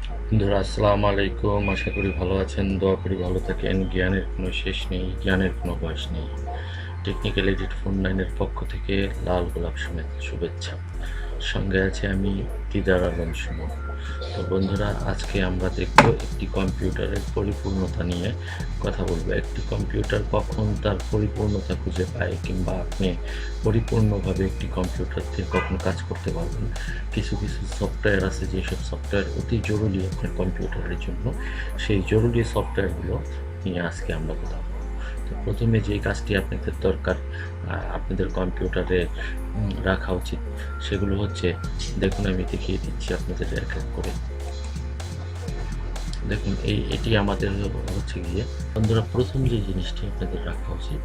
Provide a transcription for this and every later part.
বন্ধুরা আসসালামু আলাইকুম। আশা করি ভালো আছেন, দোয়া করি ভালো থাকেন। জ্ঞানের কোনো শেষ নেই, জ্ঞানের কোনো বয়স নেই। টেকনিক্যাল এডিট ফোন লাইনের পক্ষ থেকে লাল গোলাপ সমেত শুভেচ্ছা। সঙ্গে আছে আমি দিদার আলম সুমন। তো বন্ধুরা, আজকে আমরা দেখব একটি কম্পিউটারের পরিপূর্ণতা নিয়ে কথা বলবো। একটি কম্পিউটার কখন তার পরিপূর্ণতা খুঁজে পায়, কিংবা আপনি পরিপূর্ণভাবে একটি কম্পিউটার দিয়ে কখন কাজ করতে পারবেন। কিছু কিছু সফটওয়্যার আছে যেসব সফটওয়্যার অতি জরুরি আপনার কম্পিউটারের জন্য, সেই জরুরি সফটওয়্যারগুলো নিয়ে আজকে আমরা কথা বলবো। তো প্রথমে যে কাজটি আপনাদের দরকার আপনাদের কম্পিউটারে রাখা উচিত, সেগুলো হচ্ছে, দেখুন আমি দেখিয়ে দিচ্ছি আপনাদের এক এক করে। দেখুন এটি আমাদের হচ্ছে গিয়ে, বন্ধুরা, প্রথম যে জিনিসটি আপনাদের রাখা উচিত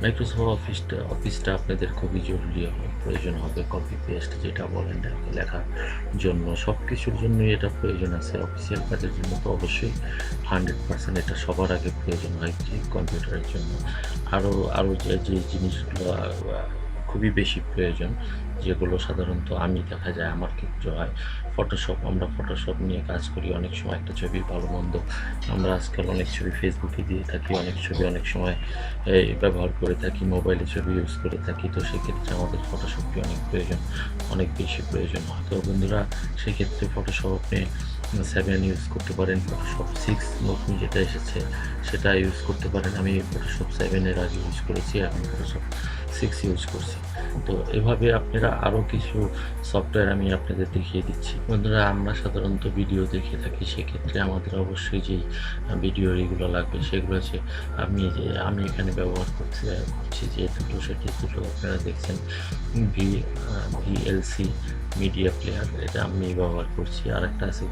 মাইক্রোসফট অফিসটা আপনাদের খুবই জরুরি প্রয়োজন হবে। কপি পেস্ট যেটা বলেন লেখার জন্য, সব কিছুর জন্যই এটা প্রয়োজন আছে। অফিসিয়াল কাজের জন্য তো অবশ্যই 100% এটা সবার আগে প্রয়োজন হয় কম্পিউটারের জন্য। আরও যে যে জিনিসগুলো খুবই বেশি প্রয়োজন, যেগুলো সাধারণত আমি দেখা যায় আমার ক্ষেত্রে হয় ফটোশপ। আমরা ফটোশপ নিয়ে কাজ করি, অনেক সময় একটা ছবি ভালো মন্দ আমরা আজকাল অনেক ছবি ফেসবুকে দিয়ে থাকি, অনেক ছবি অনেক সময় ব্যবহার করে থাকি, মোবাইলে ছবি ইউজ করে থাকি। তো সেক্ষেত্রে আমাদের ফটোশপটি অনেক প্রয়োজন, অনেক বেশি প্রয়োজন হয়। তো বন্ধুরা, সেক্ষেত্রে ফটোশপ আপনি 7 ইউজ করতে পারেন, ফটোশপ 6 নতুন যেটা এসেছে সেটা ইউজ করতে পারেন। আমি ফটোশপ 7-এর আগে ইউজ করেছি, এখন ফটোশপ 6 ইউজ করছি। তো এভাবে আপনারা আরও কিছু সফটওয়্যার আমি আপনাদের দেখিয়ে দিচ্ছি। বন্ধুরা, আমরা সাধারণত ভিডিও দেখে থাকি, সেক্ষেত্রে আমাদের অবশ্যই যেই ভিডিও এগুলো লাগবে সেগুলো হচ্ছে আমি এখানে ব্যবহার করছি যে দুটো, সেটি দুটো আপনারা দেখছেন, ভিএলসি মিডিয়া প্লেয়ার, এটা আমি ব্যবহার করছি। আর একটা আছে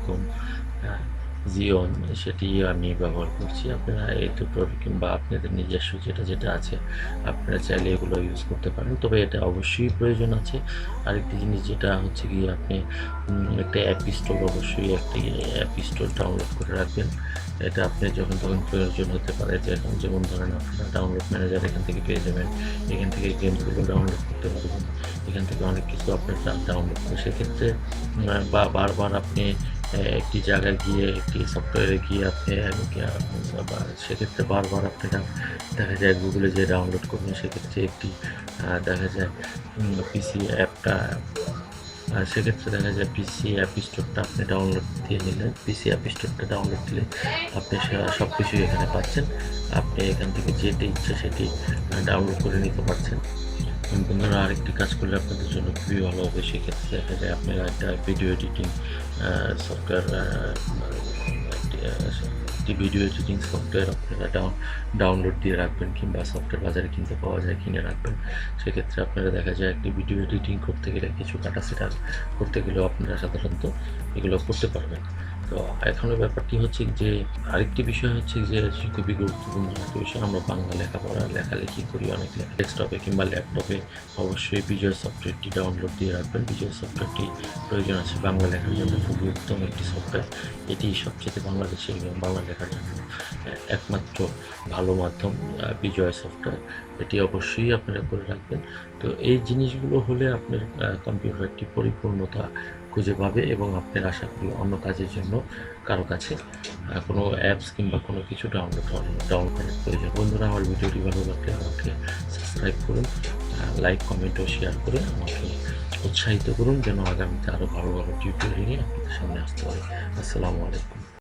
জিওন, সেটি আমি ব্যবহার করছি। আপনারা এই দুটোর কিংবা আপনাদের নিজস্ব যেটা যেটা আছে আপনারা চাইলে এগুলো ইউজ করতে পারেন, তবে এটা অবশ্যই প্রয়োজন আছে। আরেকটি জিনিস যেটা হচ্ছে গিয়ে, আপনি একটা অ্যাপ স্টোর, অবশ্যই একটি অ্যাপ স্টোর ডাউনলোড করে রাখবেন। এটা আপনি যখন তখন প্রয়োজন হতে পারে। যেমন ধরেন, আপনারা ডাউনলোড ম্যানেজার এখান থেকে পেয়ে যাবেন, এখান থেকে গেমসগুলো ডাউনলোড করতে পারবেন, এখান থেকে অনেক কিছু আপনার ডাউনলোড করে। সেক্ষেত্রে বা বারবার আপনি একটি জায়গায় গিয়ে, একটি সফটওয়্যারে গিয়ে আপনি সেক্ষেত্রে বারবার আপনারা দেখা যায় গুগলে যে ডাউনলোড করবেন, সেক্ষেত্রে একটি দেখা যায় পিসি অ্যাপটা, সেক্ষেত্রে দেখা যায় পিসি অ্যাপ স্টোরটা আপনি ডাউনলোড দিয়ে নিলেন। পিসি অ্যাপ স্টোরটা ডাউনলোড দিলে আপনি সব কিছুই এখানে পাচ্ছেন। আপনি এখান থেকে যেটি ইচ্ছা সেটি ডাউনলোড করে নিতে পারছেন। বন্ধুরা, আরেকটি কাজ করলে আপনাদের জন্য খুবই ভালো হবে। সেক্ষেত্রে দেখা যায় আপনারা একটা ভিডিও এডিটিং সফটওয়্যার, একটি ভিডিও এডিটিং সফটওয়্যার আপনারা ডাউনলোড দিয়ে রাখবেন, কিংবা সফটওয়্যার বাজারে কিনতে পাওয়া যায়, কিনে রাখবেন। সেক্ষেত্রে আপনারা দেখা যায় একটি ভিডিও এডিটিং করতে গেলে, কিছু কাটা সেটা করতে গেলেও আপনারা সাধারণত এগুলো করতে পারবেন। তো এখনের ব্যাপারটি হচ্ছে যে, আরেকটি বিষয় হচ্ছে যে খুবই গুরুত্বপূর্ণ একটা বিষয়, আমরা বাংলা লেখালেখি করি অনেক, ডেস্কটপে কিংবা ল্যাপটপে। অবশ্যই বিজয় সফটওয়্যারটি ডাউনলোড দিয়ে রাখবেন। বিজয় সফটওয়্যারটি প্রয়োজন আছে বাংলা লেখার জন্য, খুবই উত্তম একটি সফটওয়্যার। এটি সবচেয়ে বাংলাদেশে বাংলা লেখার জন্য একমাত্র ভালো মাধ্যম, বিজয় সফটওয়্যার। এটি অবশ্যই আপনারা করে রাখবেন। তো এই জিনিসগুলো হলে আপনার কম্পিউটারটি পরিপূর্ণতা খুঁজে পাবে, এবং আপনার আশা করি অন্য কাজের জন্য কারো কাছে কোনো অ্যাপস কিংবা কোনো কিছু ডাউনলোড করার প্রয়োজন। বন্ধুরা, আমার ভিডিওটি ভালো লাগলে আমাকে সাবস্ক্রাইব করুন, লাইক কমেন্ট ও শেয়ার করে আমাকে উৎসাহিত করুন, যেন আগামীতে আরও ভালো ভালো টিউটোরিয়াল নিয়ে আপনাদের সামনে আসতে পারি। আসসালামু আলাইকুম।